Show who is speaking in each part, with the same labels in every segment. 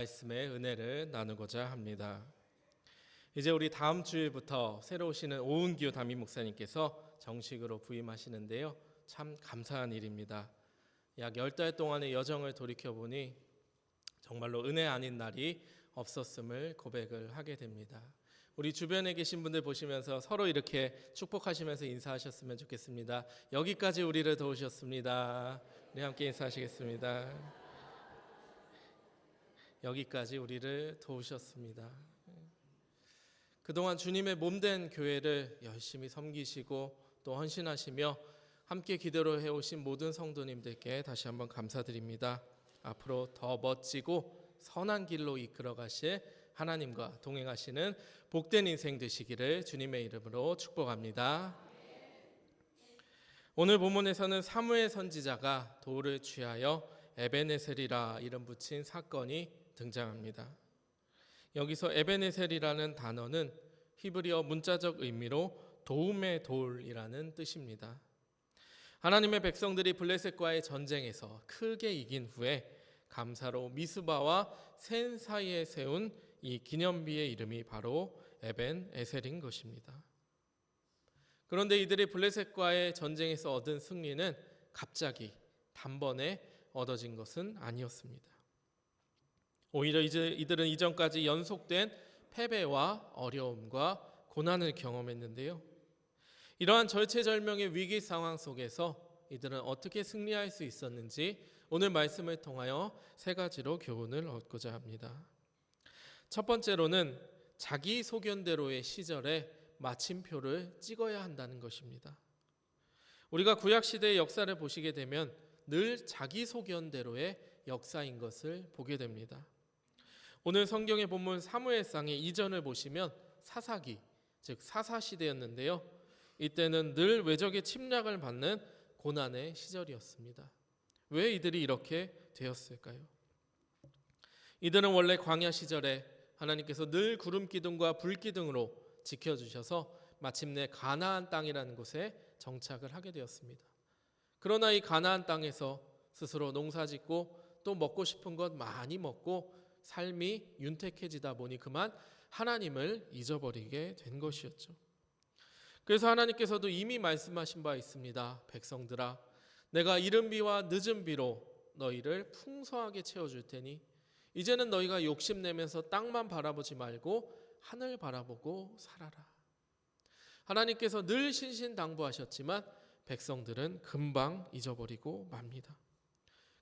Speaker 1: 말씀의 은혜를 나누고자 합니다. 이제 우리 다음 주일부터 새로 오시는 오은규 담임 목사님께서 정식으로 부임하시는데요. 참 감사한 일입니다. 약 10달 동안의 여정을 돌이켜보니 정말로 은혜 아닌 날이 없었음을 고백을 하게 됩니다. 우리 주변에 계신 분들 보시면서 서로 이렇게 축복하시면서 인사하셨으면 좋겠습니다. 여기까지 우리를 도우셨습니다. 우리 함께 인사하시겠습니다. 여기까지 우리를 도우셨습니다. 그동안 주님의 몸된 교회를 열심히 섬기시고 또 헌신하시며 함께 기도를 해오신 모든 성도님들께 다시 한번 감사드립니다. 앞으로 더 멋지고 선한 길로 이끌어 가실 하나님과 동행하시는 복된 인생 되시기를 주님의 이름으로 축복합니다. 오늘 본문에서는 사무엘 선지자가 돌을 취하여 에베네셀이라 이름 붙인 사건이 등장합니다. 여기서 에베네셀이라는 단어는 히브리어 문자적 의미로 도움의 돌이라는 뜻입니다. 하나님의 백성들이 블레셋과의 전쟁에서 크게 이긴 후에 감사로 미스바와 센 사이에 세운 이 기념비의 이름이 바로 에벤에셀인 것입니다. 그런데 이들이 블레셋과의 전쟁에서 얻은 승리는 갑자기 단번에 얻어진 것은 아니었습니다. 오히려 이들은 이전까지 연속된 패배와 어려움과 고난을 경험했는데요. 이러한 절체절명의 위기 상황 속에서 이들은 어떻게 승리할 수 있었는지 오늘 말씀을 통하여 세 가지로 교훈을 얻고자 합니다. 첫 번째로는 자기 소견대로의 시절에 마침표를 찍어야 한다는 것입니다. 우리가 구약시대의 역사를 보시게 되면 늘 자기 소견대로의 역사인 것을 보게 됩니다. 오늘 성경의 본문 사무엘상의 이전을 보시면 사사기, 즉 사사시대였는데요. 이때는 늘 외적의 침략을 받는 고난의 시절이었습니다. 왜 이들이 이렇게 되었을까요? 이들은 원래 광야 시절에 하나님께서 늘 구름 기둥과 불 기둥으로 지켜주셔서 마침내 가나안 땅이라는 곳에 정착을 하게 되었습니다. 그러나 이 가나안 땅에서 스스로 농사짓고 또 먹고 싶은 것 많이 먹고 삶이 윤택해지다 보니 그만 하나님을 잊어버리게 된 것이었죠. 그래서 하나님께서도 이미 말씀하신 바 있습니다. 백성들아, 내가 이른 비와 늦은 비로 너희를 풍성하게 채워줄 테니 이제는 너희가 욕심내면서 땅만 바라보지 말고 하늘 바라보고 살아라. 하나님께서 늘 신신당부하셨지만 백성들은 금방 잊어버리고 맙니다.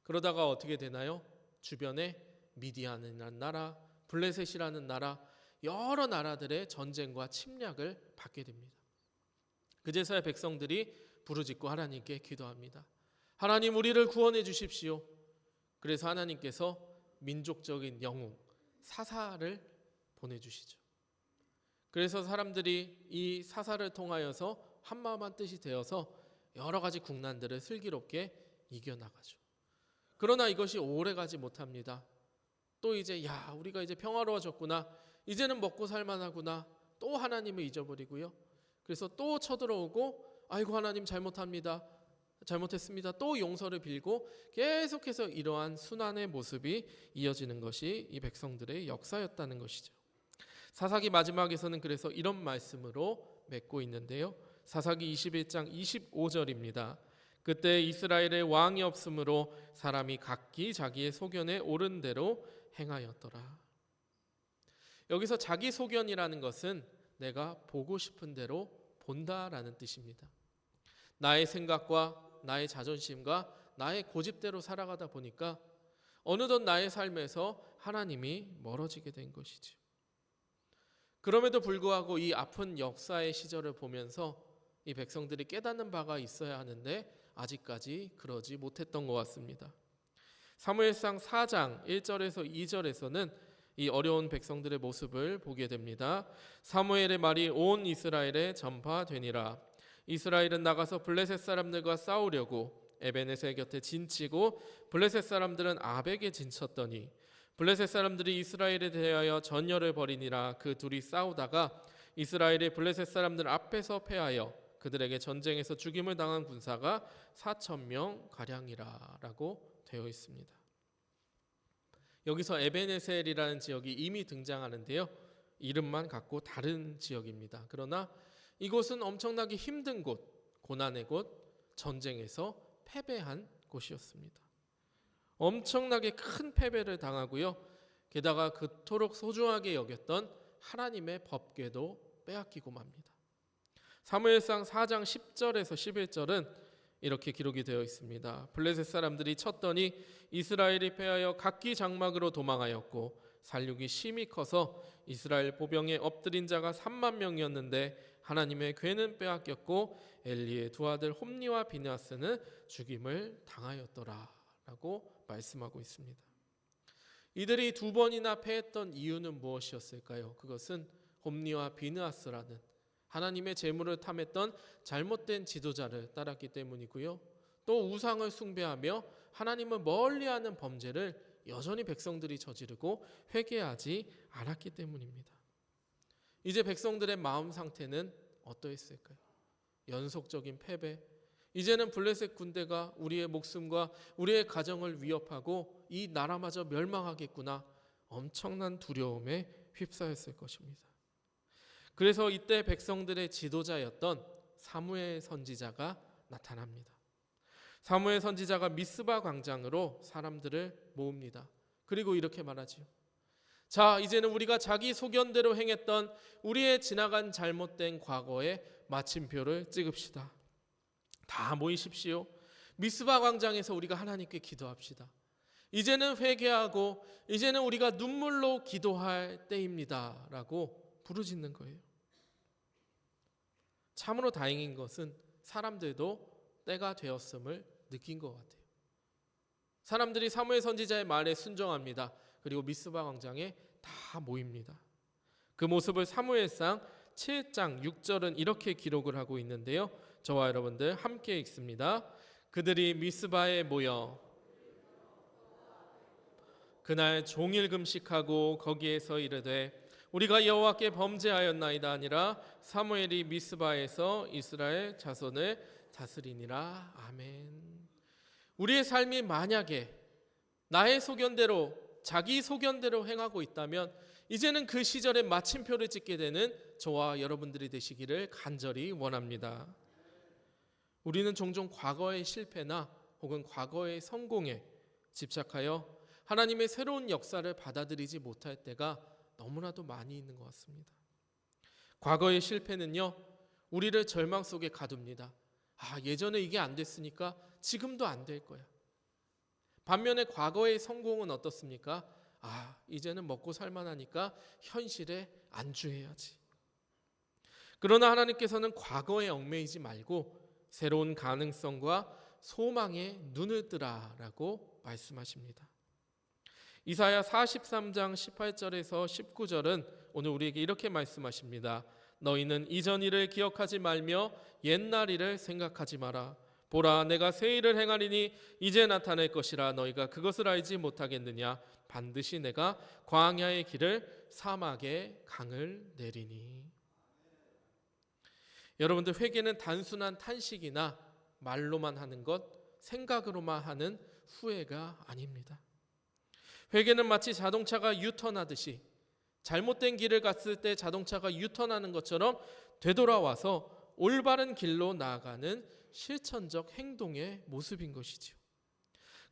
Speaker 1: 그러다가 어떻게 되나요? 주변에 미디안이라는 나라, 블레셋이라는 나라, 여러 나라들의 전쟁과 침략을 받게 됩니다. 그제서야 백성들이 부르짖고 하나님께 기도합니다. 하나님, 우리를 구원해 주십시오. 그래서 하나님께서 민족적인 영웅 사사를 보내주시죠. 그래서 사람들이 이 사사를 통하여서 한마음 한뜻이 되어서 여러 가지 국난들을 슬기롭게 이겨나가죠. 그러나 이것이 오래가지 못합니다. 또 이제 우리가 이제 평화로워졌구나, 이제는 먹고 살만하구나, 또 하나님을 잊어버리고요. 그래서 또 쳐들어오고 아이고 하나님 잘못했습니다. 또 용서를 빌고 계속해서 이러한 순환의 모습이 이어지는 것이 이 백성들의 역사였다는 것이죠. 사사기 마지막에서는 그래서 이런 말씀으로 맺고 있는데요. 사사기 21장 25절입니다. 그때 이스라엘의 왕이 없으므로 사람이 각기 자기의 소견에 옳은 대로 행하였더라. 여기서 자기 소견이라는 것은 내가 보고 싶은 대로 본다라는 뜻입니다. 나의 생각과 나의 자존심과 나의 고집대로 살아가다 보니까 어느덧 나의 삶에서 하나님이 멀어지게 된 것이죠. 그럼에도 불구하고 이 아픈 역사의 시절을 보면서 이 백성들이 깨닫는 바가 있어야 하는데 아직까지 그러지 못했던 것 같습니다. 사무엘상 4장 1절에서 2절에서는 이 어려운 백성들의 모습을 보게 됩니다. 사무엘의 말이 온 이스라엘에 전파되니라. 이스라엘은 나가서 블레셋 사람들과 싸우려고 에베네셀 곁에 진치고 블레셋 사람들은 아벡에 진쳤더니 블레셋 사람들이 이스라엘에 대하여 전열을 벌이니라. 그 둘이 싸우다가 이스라엘이 블레셋 사람들 앞에서 패하여 그들에게 전쟁에서 죽임을 당한 군사가 4,000명 가량이라 라고 되어 있습니다. 여기서 에베네셀이라는 지역이 이미 등장하는데요. 이름만 갖고 다른 지역입니다. 그러나 이곳은 엄청나게 힘든 곳, 고난의 곳, 전쟁에서 패배한 곳이었습니다. 엄청나게 큰 패배를 당하고요. 게다가 그토록 소중하게 여겼던 하나님의 법궤도 빼앗기고 맙니다. 사무엘상 4장 10절에서 11절은 이렇게 기록이 되어 있습니다. 블레셋 사람들이 쳤더니 이스라엘이 패하여 각기 장막으로 도망하였고 살육이 심히 커서 이스라엘 보병에 엎드린 자가 3만 명이었는데 하나님의 궤는 빼앗겼고 엘리의 두 아들 홈니와 비느하스는 죽임을 당하였더라 라고 말씀하고 있습니다. 이들이 두 번이나 패했던 이유는 무엇이었을까요? 그것은 홈니와 비느하스라는 하나님의 재물을 탐했던 잘못된 지도자를 따랐기 때문이고요. 또 우상을 숭배하며 하나님을 멀리하는 범죄를 여전히 백성들이 저지르고 회개하지 않았기 때문입니다. 이제 백성들의 마음 상태는 어떠했을까요? 연속적인 패배. 이제는 블레셋 군대가 우리의 목숨과 우리의 가정을 위협하고 이 나라마저 멸망하겠구나. 엄청난 두려움에 휩싸였을 것입니다. 그래서 이때 백성들의 지도자였던 사무엘 선지자가 나타납니다. 사무엘 선지자가 미스바 광장으로 사람들을 모읍니다. 그리고 이렇게 말하지요. 자, 이제는 우리가 자기 소견대로 행했던 우리의 지나간 잘못된 과거의 마침표를 찍읍시다. 다 모이십시오. 미스바 광장에서 우리가 하나님께 기도합시다. 이제는 회개하고 이제는 우리가 눈물로 기도할 때입니다 라고 부르짖는 거예요. 참으로 다행인 것은 사람들도 때가 되었음을 느낀 것 같아요. 사람들이 사무엘 선지자의 말에 순종합니다. 그리고 미스바 광장에 다 모입니다. 그 모습을 사무엘상 7장 6절은 이렇게 기록을 하고 있는데요. 저와 여러분들 함께 읽습니다. 그들이 미스바에 모여 그날 종일 금식하고 거기에서 이르되 우리가 여호와께 범죄하였나이다 아니라 사무엘이 미스바에서 이스라엘 자손을 다스리니라. 아멘. 우리의 삶이 만약에 나의 소견대로 자기 소견대로 행하고 있다면 이제는 그 시절에 마침표를 찍게 되는 저와 여러분들이 되시기를 간절히 원합니다. 우리는 종종 과거의 실패나 혹은 과거의 성공에 집착하여 하나님의 새로운 역사를 받아들이지 못할 때가 너무나도 많이 있는 것 같습니다. 과거의 실패는요, 우리를 절망 속에 가둡니다. 예전에 이게 안 됐으니까 지금도 안 될 거야. 반면에 과거의 성공은 어떻습니까? 이제는 먹고 살만하니까 현실에 안주해야지. 그러나 하나님께서는 과거에 얽매이지 말고 새로운 가능성과 소망에 눈을 뜨라라고 말씀하십니다. 이사야 43장 18절에서 19절은 오늘 우리에게 이렇게 말씀하십니다. 너희는 이전 일을 기억하지 말며 옛날 일을 생각하지 마라. 보라, 내가 새 일을 행하리니 이제 나타낼 것이라. 너희가 그것을 알지 못하겠느냐? 반드시 내가 광야의 길을 사막의 강을 내리니. 여러분들, 회개는 단순한 탄식이나 말로만 하는 것, 생각으로만 하는 후회가 아닙니다. 회개는 마치 자동차가 유턴하듯이 잘못된 길을 갔을 때 자동차가 유턴하는 것처럼 되돌아와서 올바른 길로 나아가는 실천적 행동의 모습인 것이지요.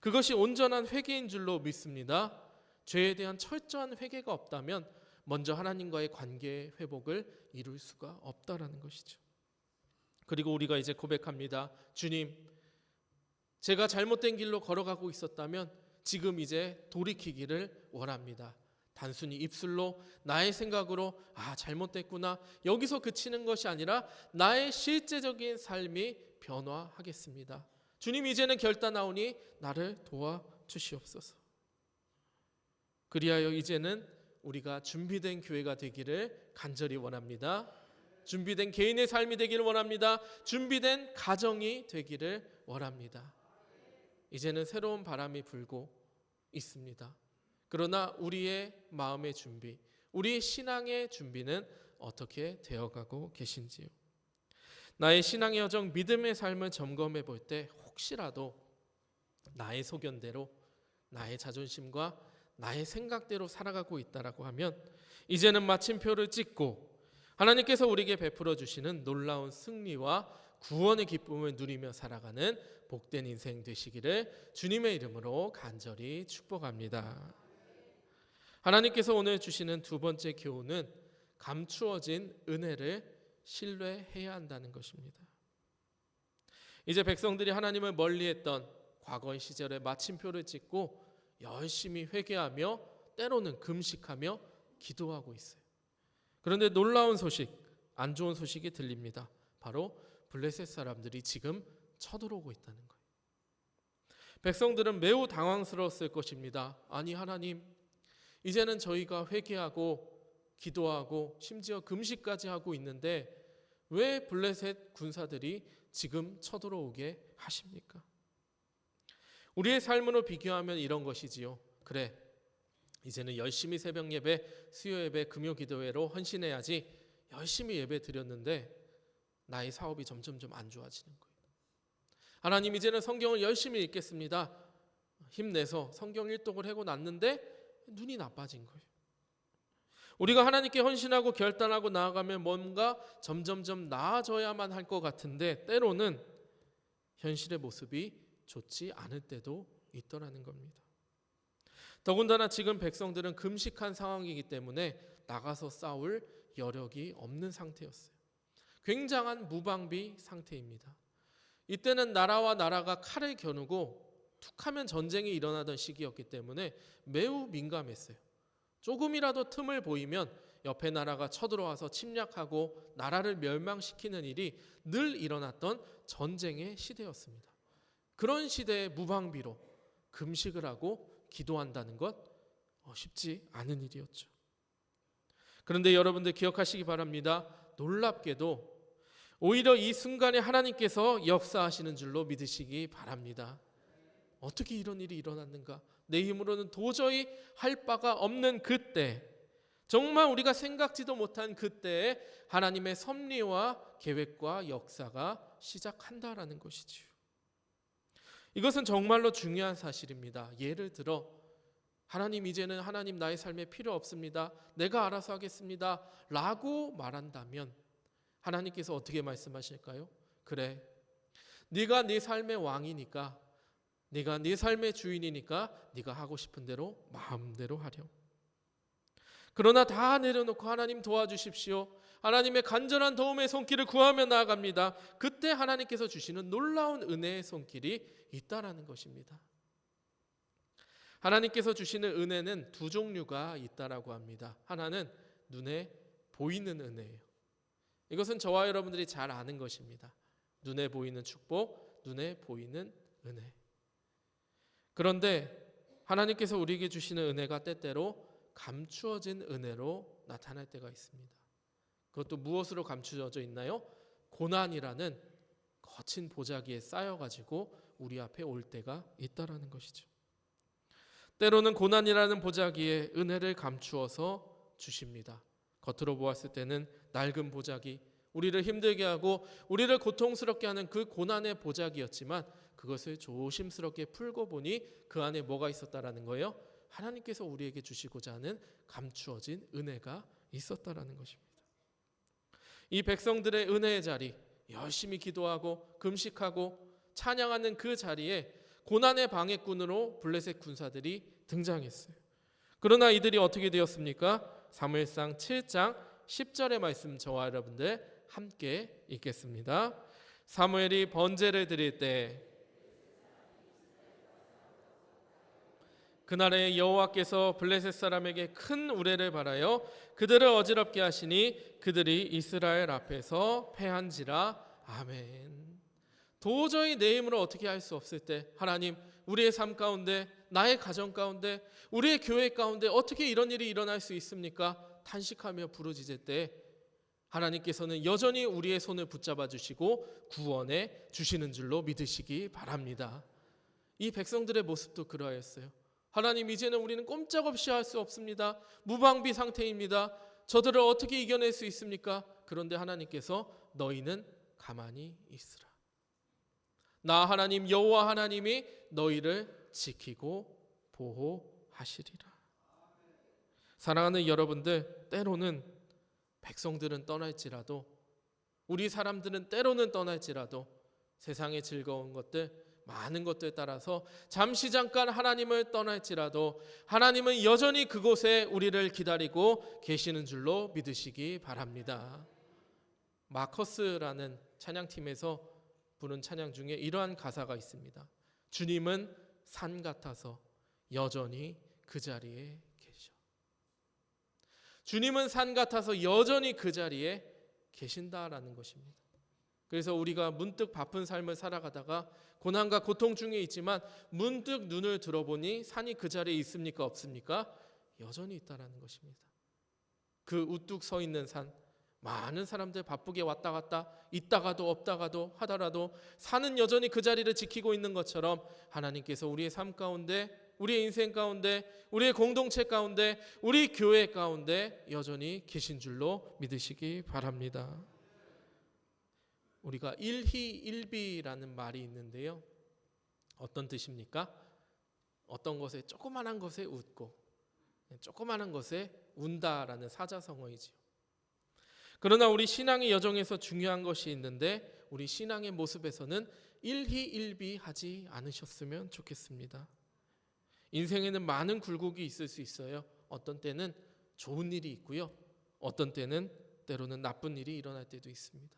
Speaker 1: 그것이 온전한 회개인 줄로 믿습니다. 죄에 대한 철저한 회개가 없다면 먼저 하나님과의 관계 회복을 이룰 수가 없다라는 것이죠. 그리고 우리가 이제 고백합니다. 주님, 제가 잘못된 길로 걸어가고 있었다면 지금 이제 돌이키기를 원합니다. 단순히 입술로 나의 생각으로 잘못됐구나 여기서 그치는 것이 아니라 나의 실제적인 삶이 변화하겠습니다. 주님, 이제는 결단하오니 나를 도와주시옵소서. 그리하여 이제는 우리가 준비된 교회가 되기를 간절히 원합니다. 준비된 개인의 삶이 되기를 원합니다. 준비된 가정이 되기를 원합니다. 이제는 새로운 바람이 불고 있습니다. 그러나 우리의 마음의 준비, 우리의 신앙의 준비는 어떻게 되어가고 계신지요? 나의 신앙의 여정, 믿음의 삶을 점검해 볼 때 혹시라도 나의 소견대로, 나의 자존심과 나의 생각대로 살아가고 있다라고 하면 이제는 마침표를 찍고 하나님께서 우리에게 베풀어 주시는 놀라운 승리와 구원의 기쁨을 누리며 살아가는 복된 인생 되시기를 주님의 이름으로 간절히 축복합니다. 하나님께서 오늘 주시는 두 번째 교훈은 감추어진 은혜를 신뢰해야 한다는 것입니다. 이제 백성들이 하나님을 멀리했던 과거의 시절에 마침표를 찍고 열심히 회개하며 때로는 금식하며 기도하고 있어요. 그런데 놀라운 소식, 안 좋은 소식이 들립니다. 바로 블레셋 사람들이 지금 쳐들어오고 있다는 거예요. 백성들은 매우 당황스러웠을 것입니다. 아니 하나님, 이제는 저희가 회개하고 기도하고 심지어 금식까지 하고 있는데 왜 블레셋 군사들이 지금 쳐들어오게 하십니까? 우리의 삶으로 비교하면 이런 것이지요. 그래, 이제는 열심히 새벽 예배, 수요 예배, 금요 기도회로 헌신해야지. 열심히 예배 드렸는데 나의 사업이 점점점 안 좋아지는 거예요. 하나님, 이제는 성경을 열심히 읽겠습니다. 힘내서 성경 일독을 하고 났는데 눈이 나빠진 거예요. 우리가 하나님께 헌신하고 결단하고 나아가면 뭔가 점점점 나아져야만 할 것 같은데 때로는 현실의 모습이 좋지 않을 때도 있더라는 겁니다. 더군다나 지금 백성들은 금식한 상황이기 때문에 나가서 싸울 여력이 없는 상태였어요. 굉장한 무방비 상태입니다. 이때는 나라와 나라가 칼을 겨누고 툭하면 전쟁이 일어나던 시기였기 때문에 매우 민감했어요. 조금이라도 틈을 보이면 옆에 나라가 쳐들어와서 침략하고 나라를 멸망시키는 일이 늘 일어났던 전쟁의 시대였습니다. 그런 시대에 무방비로 금식을 하고 기도한다는 것 쉽지 않은 일이었죠. 그런데 여러분들 기억하시기 바랍니다. 놀랍게도 오히려 이 순간에 하나님께서 역사하시는 줄로 믿으시기 바랍니다. 어떻게 이런 일이 일어났는가? 내 힘으로는 도저히 할 바가 없는 그때, 정말 우리가 생각지도 못한 그때에 하나님의 섭리와 계획과 역사가 시작한다라는 것이지요. 이것은 정말로 중요한 사실입니다. 예를 들어 하나님, 이제는 하나님 나의 삶에 필요 없습니다. 내가 알아서 하겠습니다. 라고 말한다면 하나님께서 어떻게 말씀하실까요? 그래, 네가 네 삶의 왕이니까, 네가 네 삶의 주인이니까 네가 하고 싶은 대로 마음대로 하렴. 그러나 다 내려놓고 하나님 도와주십시오. 하나님의 간절한 도움의 손길을 구하며 나아갑니다. 그때 하나님께서 주시는 놀라운 은혜의 손길이 있다라는 것입니다. 하나님께서 주시는 은혜는 두 종류가 있다라고 합니다. 하나는 눈에 보이는 은혜예요. 이것은 저와 여러분들이 잘 아는 것입니다. 눈에 보이는 축복, 눈에 보이는 은혜. 그런데 하나님께서 우리에게 주시는 은혜가 때때로 감추어진 은혜로 나타날 때가 있습니다. 그것도 무엇으로 감추어져 있나요? 고난이라는 거친 보자기에 쌓여가지고 우리 앞에 올 때가 있다라는 것이죠. 때로는 고난이라는 보자기에 은혜를 감추어서 주십니다. 겉으로 보았을 때는 낡은 보자기, 우리를 힘들게 하고 우리를 고통스럽게 하는 그 고난의 보자기였지만 그것을 조심스럽게 풀고 보니 그 안에 뭐가 있었다라는 거예요? 하나님께서 우리에게 주시고자 하는 감추어진 은혜가 있었다라는 것입니다. 이 백성들의 은혜의 자리, 열심히 기도하고 금식하고 찬양하는 그 자리에 고난의 방해꾼으로 블레셋 군사들이 등장했어요. 그러나 이들이 어떻게 되었습니까? 사무엘상 7장 10절의 말씀 저와 여러분들 함께 읽겠습니다. 사무엘이 번제를 드릴 때 그날에 여호와께서 블레셋 사람에게 큰 우레를 발하여 그들을 어지럽게 하시니 그들이 이스라엘 앞에서 패한지라. 아멘. 도저히 내 힘으로 어떻게 할 수 없을 때 하나님, 우리의 삶 가운데, 나의 가정 가운데, 우리의 교회 가운데 어떻게 이런 일이 일어날 수 있습니까? 탄식하며 부르짖을 때 하나님께서는 여전히 우리의 손을 붙잡아 주시고 구원해 주시는 줄로 믿으시기 바랍니다. 이 백성들의 모습도 그러했어요. 하나님, 이제는 우리는 꼼짝없이 할 수 없습니다. 무방비 상태입니다. 저들을 어떻게 이겨낼 수 있습니까? 그런데 하나님께서 너희는 가만히 있으라. 나 하나님 여호와 하나님이 너희를 지키고 보호하시리라. 사랑하는 여러분들, 때로는 백성들은 떠날지라도, 우리 사람들은 때로는 떠날지라도 세상의 즐거운 것들, 많은 것들 따라서 잠시 잠깐 하나님을 떠날지라도 하나님은 여전히 그곳에 우리를 기다리고 계시는 줄로 믿으시기 바랍니다. 마커스라는 찬양팀에서 부른 찬양 중에 이러한 가사가 있습니다. 주님은 산 같아서 여전히 그 자리에 계셔. 주님은 산 같아서 여전히 그 자리에 계신다라는 것입니다. 그래서 우리가 문득 바쁜 삶을 살아가다가 고난과 고통 중에 있지만 문득 눈을 들어보니 산이 그 자리에 있습니까? 없습니까? 여전히 있다라는 것입니다. 그 우뚝 서 있는 산, 많은 사람들 바쁘게 왔다 갔다 있다가도 없다가도 하더라도 산은 여전히 그 자리를 지키고 있는 것처럼 하나님께서 우리의 삶 가운데, 우리의 인생 가운데, 우리의 공동체 가운데, 우리 교회 가운데 여전히 계신 줄로 믿으시기 바랍니다. 우리가 일희일비라는 말이 있는데요. 어떤 뜻입니까? 어떤 것에, 조그만한 것에 웃고 조그만한 것에 운다라는 사자성어이지요. 그러나 우리 신앙의 여정에서 중요한 것이 있는데 우리 신앙의 모습에서는 일희일비하지 않으셨으면 좋겠습니다. 인생에는 많은 굴곡이 있을 수 있어요. 어떤 때는 좋은 일이 있고요. 어떤 때는 때로는 나쁜 일이 일어날 때도 있습니다.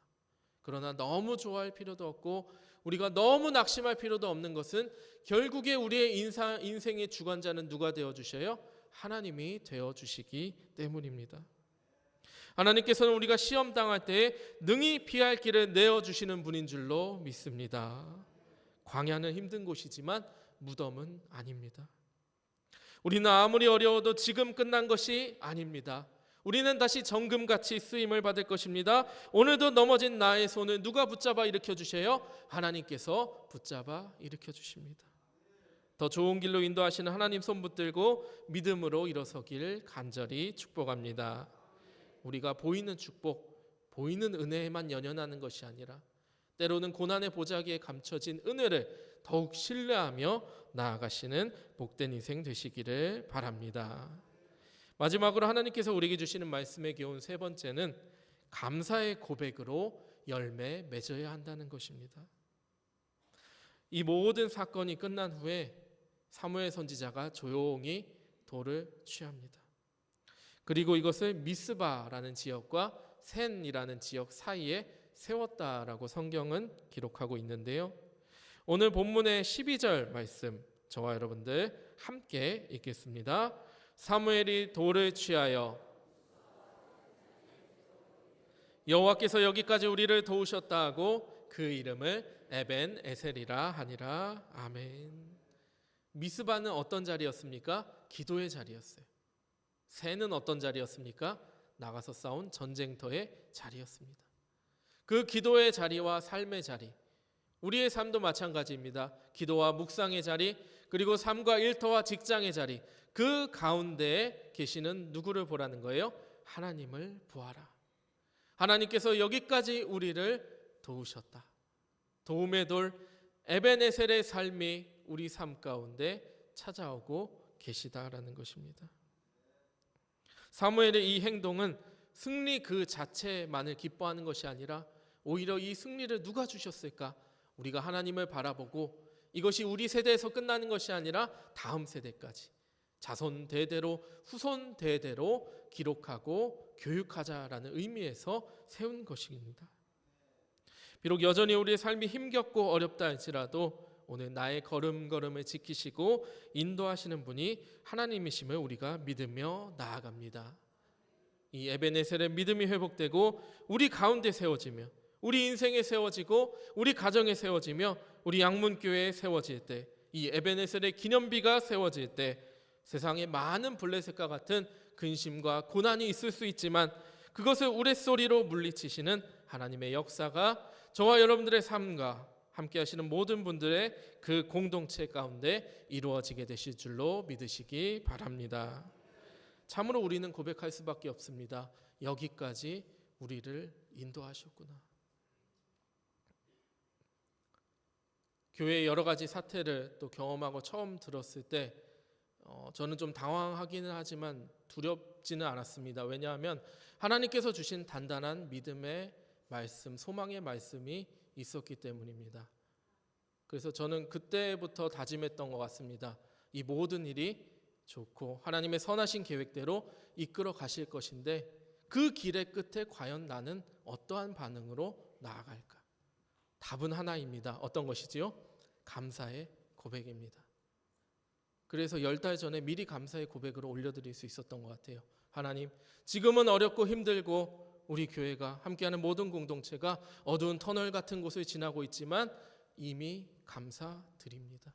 Speaker 1: 그러나 너무 좋아할 필요도 없고 우리가 너무 낙심할 필요도 없는 것은 결국에 우리의 인생의 주관자는 누가 되어주셔요? 하나님이 되어주시기 때문입니다. 하나님께서는 우리가 시험 당할 때에 능히 피할 길을 내어주시는 분인 줄로 믿습니다. 광야는 힘든 곳이지만 무덤은 아닙니다. 우리는 아무리 어려워도 지금 끝난 것이 아닙니다. 우리는 다시 정금같이 쓰임을 받을 것입니다. 오늘도 넘어진 나의 손을 누가 붙잡아 일으켜 주세요? 하나님께서 붙잡아 일으켜 주십니다. 더 좋은 길로 인도하시는 하나님 손 붙들고 믿음으로 일어서길 간절히 축복합니다. 우리가 보이는 축복, 보이는 은혜에만 연연하는 것이 아니라 때로는 고난의 보자기에 감춰진 은혜를 더욱 신뢰하며 나아가시는 복된 인생 되시기를 바랍니다. 마지막으로 하나님께서 우리에게 주시는 말씀의 교훈 세 번째는 감사의 고백으로 열매 맺어야 한다는 것입니다. 이 모든 사건이 끝난 후에 사무엘 선지자가 조용히 돌을 취합니다. 그리고 이것을 미스바라는 지역과 센이라는 지역 사이에 세웠다라고 성경은 기록하고 있는데요. 오늘 본문의 12절 말씀 저와 여러분들 함께 읽겠습니다. 사무엘이 돌을 취하여 여호와께서 여기까지 우리를 도우셨다 하고 그 이름을 에벤 에셀이라 하니라. 아멘. 미스바는 어떤 자리였습니까? 기도의 자리였어요. 센은 어떤 자리였습니까? 나가서 싸운 전쟁터의 자리였습니다. 그 기도의 자리와 삶의 자리, 우리의 삶도 마찬가지입니다. 기도와 묵상의 자리, 그리고 삶과 일터와 직장의 자리, 그 가운데에 계시는 누구를 보라는 거예요? 하나님을 보아라. 하나님께서 여기까지 우리를 도우셨다. 도움의 돌 에벤에셀의 삶이 우리 삶 가운데 찾아오고 계시다라는 것입니다. 사무엘의 이 행동은 승리 그 자체만을 기뻐하는 것이 아니라 오히려 이 승리를 누가 주셨을까? 우리가 하나님을 바라보고 이것이 우리 세대에서 끝나는 것이 아니라 다음 세대까지 자손 대대로 후손 대대로 기록하고 교육하자라는 의미에서 세운 것입니다. 비록 여전히 우리의 삶이 힘겹고 어렵다 할지라도 오늘 나의 걸음걸음을 지키시고 인도하시는 분이 하나님이심을 우리가 믿으며 나아갑니다. 이 에벤에셀의 믿음이 회복되고 우리 가운데 세워지며 우리 인생에 세워지고 우리 가정에 세워지며 우리 양문교회에 세워질 때 이 에벤에셀의 기념비가 세워질 때 세상에 많은 블레셋과 같은 근심과 고난이 있을 수 있지만 그것을 우레소리로 물리치시는 하나님의 역사가 저와 여러분들의 삶과 함께 하시는 모든 분들의 그 공동체 가운데 이루어지게 되실 줄로 믿으시기 바랍니다. 참으로 우리는 고백할 수밖에 없습니다. 여기까지 우리를 인도하셨구나. 교회의 여러 가지 사태를 또 경험하고 처음 들었을 때 저는 좀 당황하기는 하지만 두렵지는 않았습니다. 왜냐하면 하나님께서 주신 단단한 믿음의 말씀, 소망의 말씀이 있었기 때문입니다. 그래서 저는 그때부터 다짐했던 것 같습니다. 이 모든 일이 좋고 하나님의 선하신 계획대로 이끌어 가실 것인데 그 길의 끝에 과연 나는 어떠한 반응으로 나아갈까? 답은 하나입니다. 어떤 것이지요? 감사의 고백입니다. 그래서 10달 전에 미리 감사의 고백으로 올려드릴 수 있었던 것 같아요. 하나님, 지금은 어렵고 힘들고 우리 교회가 함께하는 모든 공동체가 어두운 터널 같은 곳을 지나고 있지만 이미 감사드립니다.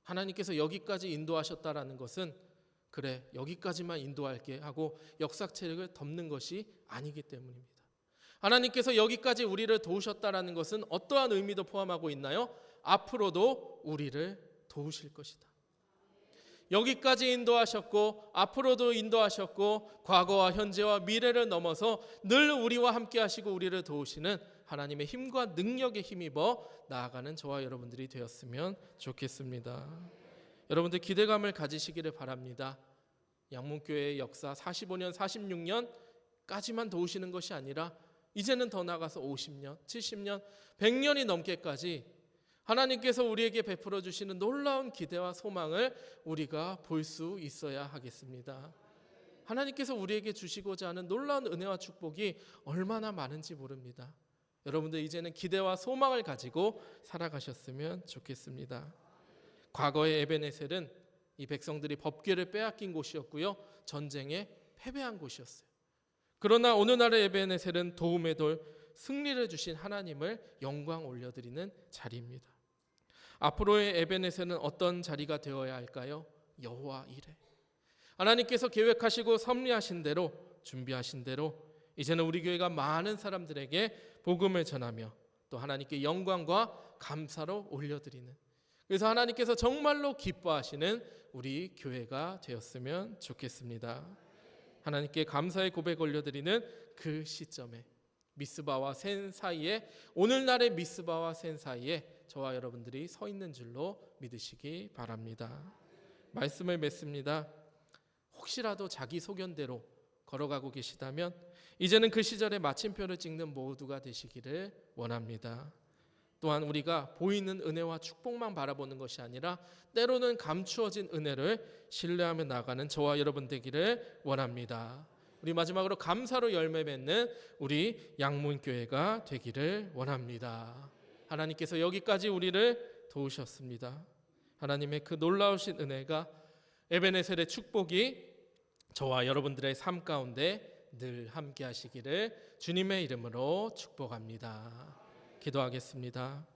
Speaker 1: 하나님께서 여기까지 인도하셨다라는 것은 그래 여기까지만 인도할게 하고 역사책을 덮는 것이 아니기 때문입니다. 하나님께서 여기까지 우리를 도우셨다라는 것은 어떠한 의미도 포함하고 있나요? 앞으로도 우리를 도우실 것이다. 여기까지 인도하셨고 앞으로도 인도하셨고 과거와 현재와 미래를 넘어서 늘 우리와 함께 하시고 우리를 도우시는 하나님의 힘과 능력에 힘입어 나아가는 저와 여러분들이 되었으면 좋겠습니다. 여러분들 기대감을 가지시기를 바랍니다. 양문교회의 역사 45년, 46년까지만 도우시는 것이 아니라 이제는 더 나아가서 50년, 70년, 100년이 넘게까지 하나님께서 우리에게 베풀어 주시는 놀라운 기대와 소망을 우리가 볼 수 있어야 하겠습니다. 하나님께서 우리에게 주시고자 하는 놀라운 은혜와 축복이 얼마나 많은지 모릅니다. 여러분들 이제는 기대와 소망을 가지고 살아가셨으면 좋겠습니다. 과거의 에베네셀은 이 백성들이 법궤를 빼앗긴 곳이었고요. 전쟁에 패배한 곳이었어요. 그러나 오늘날의 에베네셀은 도움의 돌, 승리를 주신 하나님을 영광 올려드리는 자리입니다. 앞으로의 에베네셀은 어떤 자리가 되어야 할까요? 여호와 이레. 하나님께서 계획하시고 섭리하신 대로 준비하신 대로 이제는 우리 교회가 많은 사람들에게 복음을 전하며 또 하나님께 영광과 감사로 올려드리는, 그래서 하나님께서 정말로 기뻐하시는 우리 교회가 되었으면 좋겠습니다. 하나님께 감사의 고백 올려드리는 그 시점에 미스바와 센 사이에, 오늘날의 미스바와 센 사이에 저와 여러분들이 서 있는 줄로 믿으시기 바랍니다. 말씀을 맺습니다. 혹시라도 자기 소견대로 걸어가고 계시다면 이제는 그 시절에 마침표를 찍는 모두가 되시기를 원합니다. 또한 우리가 보이는 은혜와 축복만 바라보는 것이 아니라 때로는 감추어진 은혜를 신뢰하며 나가는 저와 여러분 되기를 원합니다. 우리 마지막으로 감사로 열매 맺는 우리 양문교회가 되기를 원합니다. 하나님께서 여기까지 우리를 도우셨습니다. 하나님의 그 놀라우신 은혜가, 에베네셀의 축복이 저와 여러분들의 삶 가운데 늘 함께 하시기를 주님의 이름으로 축복합니다. 기도하겠습니다.